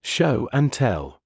Show and tell.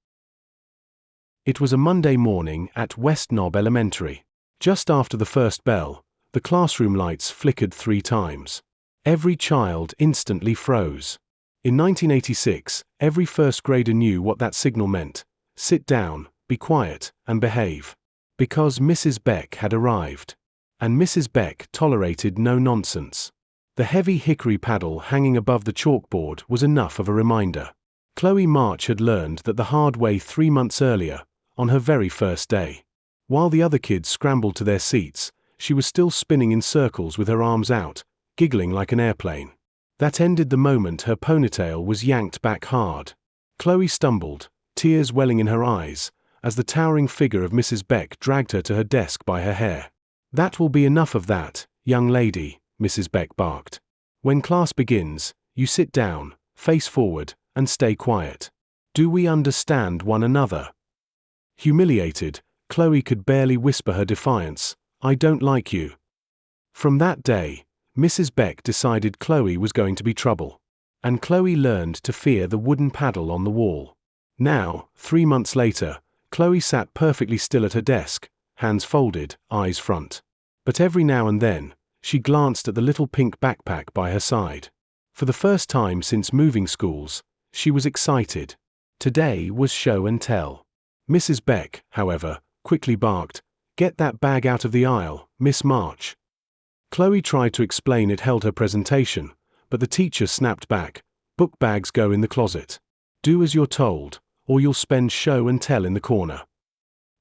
It was a Monday morning at West Knob Elementary. Just after the first bell, the classroom lights flickered 3 times. Every child instantly froze. In 1986, every first grader knew what that signal meant: sit down, be quiet, and behave. Because Mrs. Beck had arrived. And Mrs. Beck tolerated no nonsense. The heavy hickory paddle hanging above the chalkboard was enough of a reminder. Chloe March had learned that the hard way 3 months earlier, on her very first day. While the other kids scrambled to their seats, she was still spinning in circles with her arms out, giggling like an airplane. That ended the moment her ponytail was yanked back hard. Chloe stumbled, tears welling in her eyes, as the towering figure of Mrs. Beck dragged her to her desk by her hair. "That will be enough of that, young lady," Mrs. Beck barked. "When class begins, you sit down, face forward, and stay quiet. Do we understand one another?" Humiliated, Chloe could barely whisper her defiance, "I don't like you." From that day, Mrs. Beck decided Chloe was going to be trouble. And Chloe learned to fear the wooden paddle on the wall. Now, 3 months later, Chloe sat perfectly still at her desk, hands folded, eyes front. But every now and then, she glanced at the little pink backpack by her side. For the first time since moving schools, she was excited. Today was show and tell. Mrs. Beck, however, quickly barked, "Get that bag out of the aisle, Miss March." Chloe tried to explain it held her presentation, but the teacher snapped back, "Book bags go in the closet. Do as you're told, or you'll spend show and tell in the corner."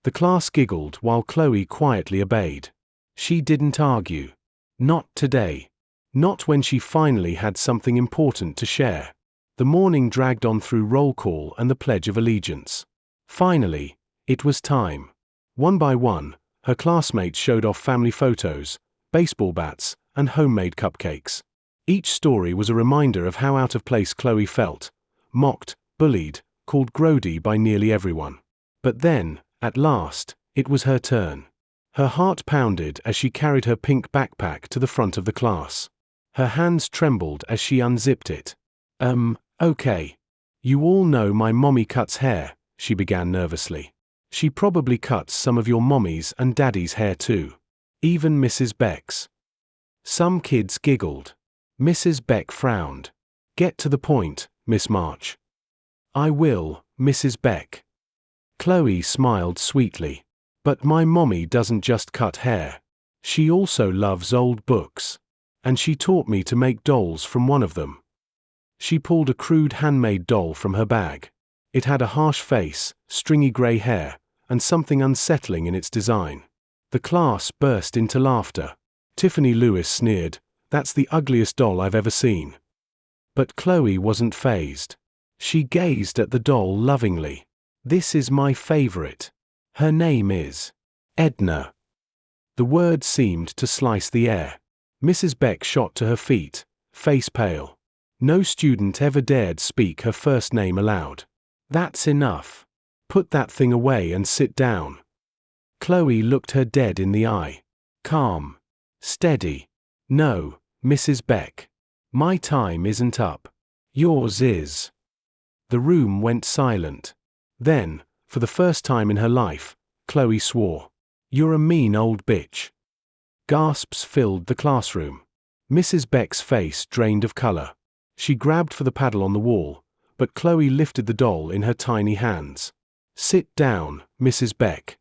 The class giggled while Chloe quietly obeyed. She didn't argue. Not today. Not when she finally had something important to share. The morning dragged on through roll call and the Pledge of Allegiance. Finally, it was time. One by one, her classmates showed off family photos, baseball bats, and homemade cupcakes. Each story was a reminder of how out of place Chloe felt, mocked, bullied, called grody by nearly everyone. But then, at last, it was her turn. Her heart pounded as she carried her pink backpack to the front of the class. Her hands trembled as she unzipped it. Okay. You all know my mommy cuts hair," she began nervously. "She probably cuts some of your mommy's and daddy's hair too. Even Mrs. Beck's." Some kids giggled. Mrs. Beck frowned. "Get to the point, Miss March." "I will, Mrs. Beck." Chloe smiled sweetly. "But my mommy doesn't just cut hair. She also loves old books. And she taught me to make dolls from one of them." She pulled a crude handmade doll from her bag. It had a harsh face, stringy grey hair, and something unsettling in its design. The class burst into laughter. Tiffany Lewis sneered, "That's the ugliest doll I've ever seen." But Chloe wasn't fazed. She gazed at the doll lovingly. "This is my favorite. Her name is Edna." The word seemed to slice the air. Mrs. Beck shot to her feet, face pale. No student ever dared speak her first name aloud. "That's enough. Put that thing away and sit down." Chloe looked her dead in the eye. "Calm. Steady. No, Mrs. Beck. My time isn't up. Yours is." The room went silent. Then, for the first time in her life, Chloe swore. "You're a mean old bitch." Gasps filled the classroom. Mrs. Beck's face drained of color. She grabbed for the paddle on the wall, but Chloe lifted the doll in her tiny hands. "Sit down, Mrs. Beck."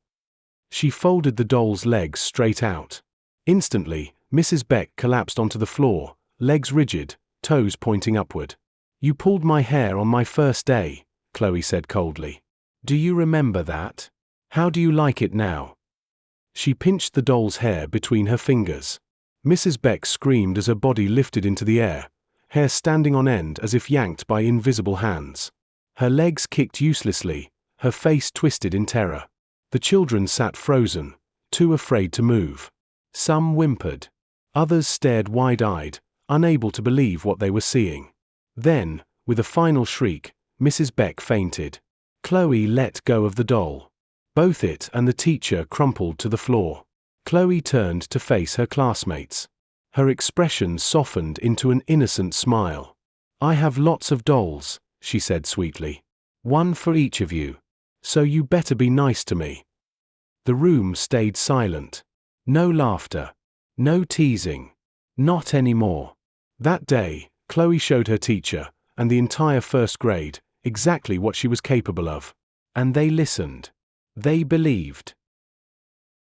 She folded the doll's legs straight out. Instantly, Mrs. Beck collapsed onto the floor, legs rigid, toes pointing upward. "You pulled my hair on my first day," Chloe said coldly. "Do you remember that? How do you like it now?" She pinched the doll's hair between her fingers. Mrs. Beck screamed as her body lifted into the air, hair standing on end as if yanked by invisible hands. Her legs kicked uselessly, her face twisted in terror. The children sat frozen, too afraid to move. Some whimpered. Others stared wide-eyed, unable to believe what they were seeing. Then, with a final shriek, Mrs. Beck fainted. Chloe let go of the doll. Both it and the teacher crumpled to the floor. Chloe turned to face her classmates. Her expression softened into an innocent smile. "I have lots of dolls," she said sweetly. One for each of you. So you better be nice to me." The room stayed silent. No laughter. No teasing. Not anymore. That day, Chloe showed her teacher, and the entire first grade, exactly what she was capable of. And they listened. They believed.